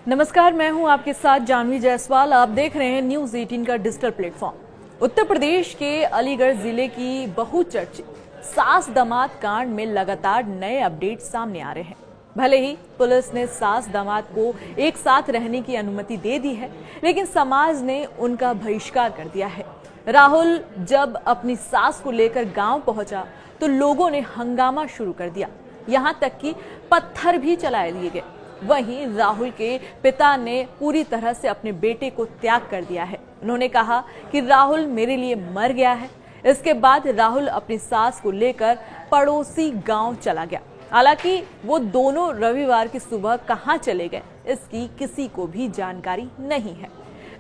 नमस्कार, मैं हूं आपके साथ जानवी जायसवाल। आप देख रहे हैं न्यूज 18 का डिजिटल प्लेटफॉर्म। उत्तर प्रदेश के अलीगढ़ जिले की बहुचर्चित सास दामाद कांड में लगातार नए अपडेट सामने आ रहे हैं। भले ही पुलिस ने सास दामाद को एक साथ रहने की अनुमति दे दी है, लेकिन समाज ने उनका बहिष्कार कर दिया है। राहुल जब अपनी सास को लेकर गांव पहुंचा तो लोगों ने हंगामा शुरू कर दिया, यहां तक कि पत्थर भी चलाए दिए गए। वहीं राहुल के पिता ने पूरी तरह से अपने बेटे को त्याग कर दिया है। उन्होंने कहा कि राहुल मेरे लिए मर गया है। इसके बाद राहुल अपनी सास को लेकर पड़ोसी गांव चला गया। हालांकि वो दोनों रविवार की सुबह कहां चले गए, इसकी किसी को भी जानकारी नहीं है।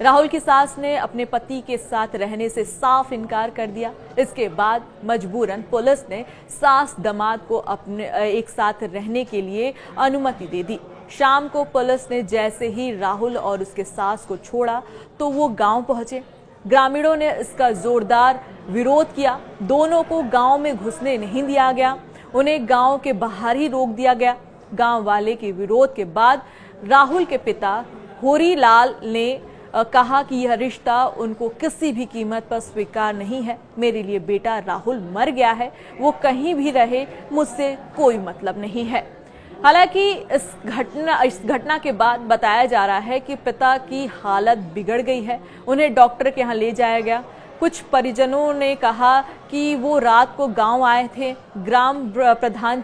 राहुल की सास ने अपने पति के साथ रहने से साफ इनकार कर दिया। इसके बाद मजबूरन पुलिस ने सास दामाद को अपने एक साथ रहने के लिए अनुमति दे दी। शाम को पुलिस ने जैसे ही राहुल और उसके सास को छोड़ा तो वो गांव पहुंचे। ग्रामीणों ने इसका जोरदार विरोध किया। दोनों को गांव में घुसने नहीं दिया गया, उन्हें गांव के बाहर ही रोक दिया गया। गांव वाले के विरोध के बाद राहुल के पिता होरीलाल ने कहा कि यह रिश्ता उनको किसी भी कीमत पर स्वीकार नहीं है। मेरे लिए बेटा राहुल मर गया है, वो कहीं भी रहे, मुझसे कोई मतलब नहीं है। हालांकि इस घटना के बाद बताया जा रहा है कि पिता की हालत बिगड़ गई है। उन्हें डॉक्टर के यहाँ ले जाया गया। कुछ परिजनों ने कहा कि वो रात को गांव आए थे। ग्राम प्रधान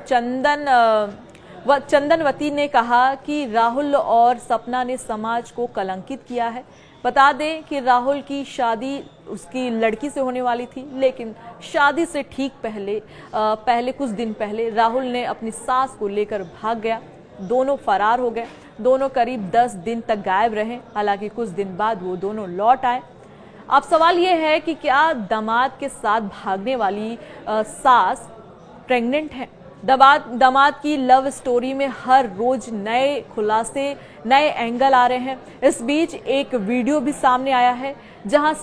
चंदनवती ने कहा कि राहुल और सपना ने समाज को कलंकित किया है। बता दें कि राहुल की शादी उसकी लड़की से होने वाली थी, लेकिन शादी से ठीक पहले कुछ दिन पहले राहुल ने अपनी सास को लेकर भाग गया। दोनों फरार हो गए। दोनों करीब 10 दिन तक गायब रहे। हालांकि कुछ दिन बाद वो दोनों लौट आए। अब सवाल ये है कि क्या दामाद के साथ भागने वाली सास प्रेग्नेंट है? दामाद की लव स्टोरी में हर रोज नए खुलासे, नए एंगल आ रहे हैं। इस बीच एक वीडियो भी सामने आया है जहां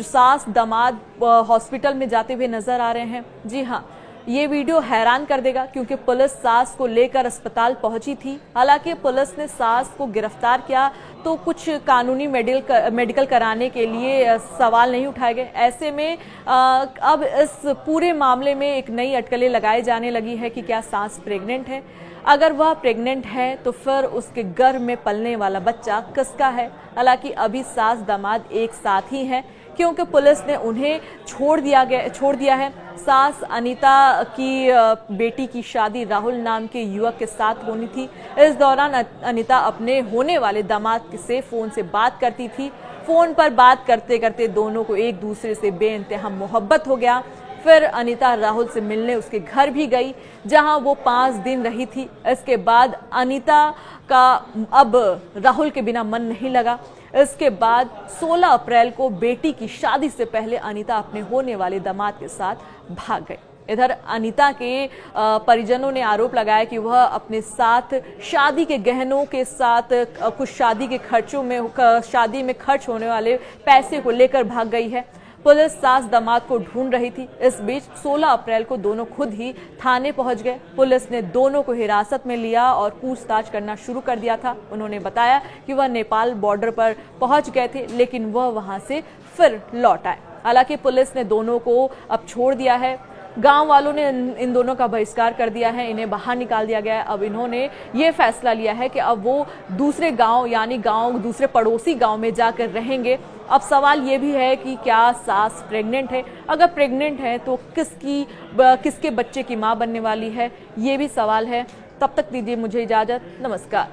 सास दामाद हॉस्पिटल में जाते हुए नजर आ रहे हैं। जी हाँ, ये वीडियो हैरान कर देगा, क्योंकि पुलिस सास को लेकर अस्पताल पहुंची थी। हालांकि पुलिस ने सास को गिरफ्तार किया तो कुछ कानूनी मेडिकल कराने के लिए सवाल नहीं उठाए गए। ऐसे में अब इस पूरे मामले में एक नई अटकलें लगाई जाने लगी है कि क्या सास प्रेग्नेंट है। अगर वह प्रेग्नेंट है तो फिर उसके गर्भ में पलने वाला बच्चा किसका है? हालांकि अभी सास दामाद एक साथ ही हैं, क्योंकि पुलिस ने उन्हें छोड़ दिया है। सास अनीता की बेटी की शादी राहुल नाम के युवक के साथ होनी थी। इस दौरान अनीता अपने होने वाले दामाद से फोन से बात करती थी। फोन पर बात करते करते दोनों को एक दूसरे से बेइंतहा मोहब्बत हो गया। फिर अनीता राहुल से मिलने उसके घर भी गई, जहां वो 5 दिन रही थी। इसके बाद अनीता का अब राहुल के बिना मन नहीं लगा। इसके बाद 16 अप्रैल को बेटी की शादी से पहले अनीता अपने होने वाले दामाद के साथ भाग गए। इधर अनीता के परिजनों ने आरोप लगाया कि वह अपने साथ शादी के गहनों के साथ कुछ शादी में खर्च होने वाले पैसे को लेकर भाग गई है। पुलिस सास दामाद को ढूंढ रही थी। इस बीच 16 अप्रैल को दोनों खुद ही थाने पहुंच गए। पुलिस ने दोनों को हिरासत में लिया और पूछताछ करना शुरू कर दिया था। उन्होंने बताया कि वह नेपाल बॉर्डर पर पहुंच गए थे, लेकिन वह वहां से फिर लौट आए। हालांकि पुलिस ने दोनों को अब छोड़ दिया है। गांव वालों ने इन दोनों का बहिष्कार कर दिया है, इन्हें बाहर निकाल दिया गया है। अब इन्होंने ये फैसला लिया है कि अब वो दूसरे गांव यानी दूसरे पड़ोसी गांव में जाकर रहेंगे। अब सवाल ये भी है कि क्या सास प्रेग्नेंट है? अगर प्रेग्नेंट है तो किसके बच्चे की मां बनने वाली है, ये भी सवाल है। तब तक दीजिए मुझे इजाजत। नमस्कार।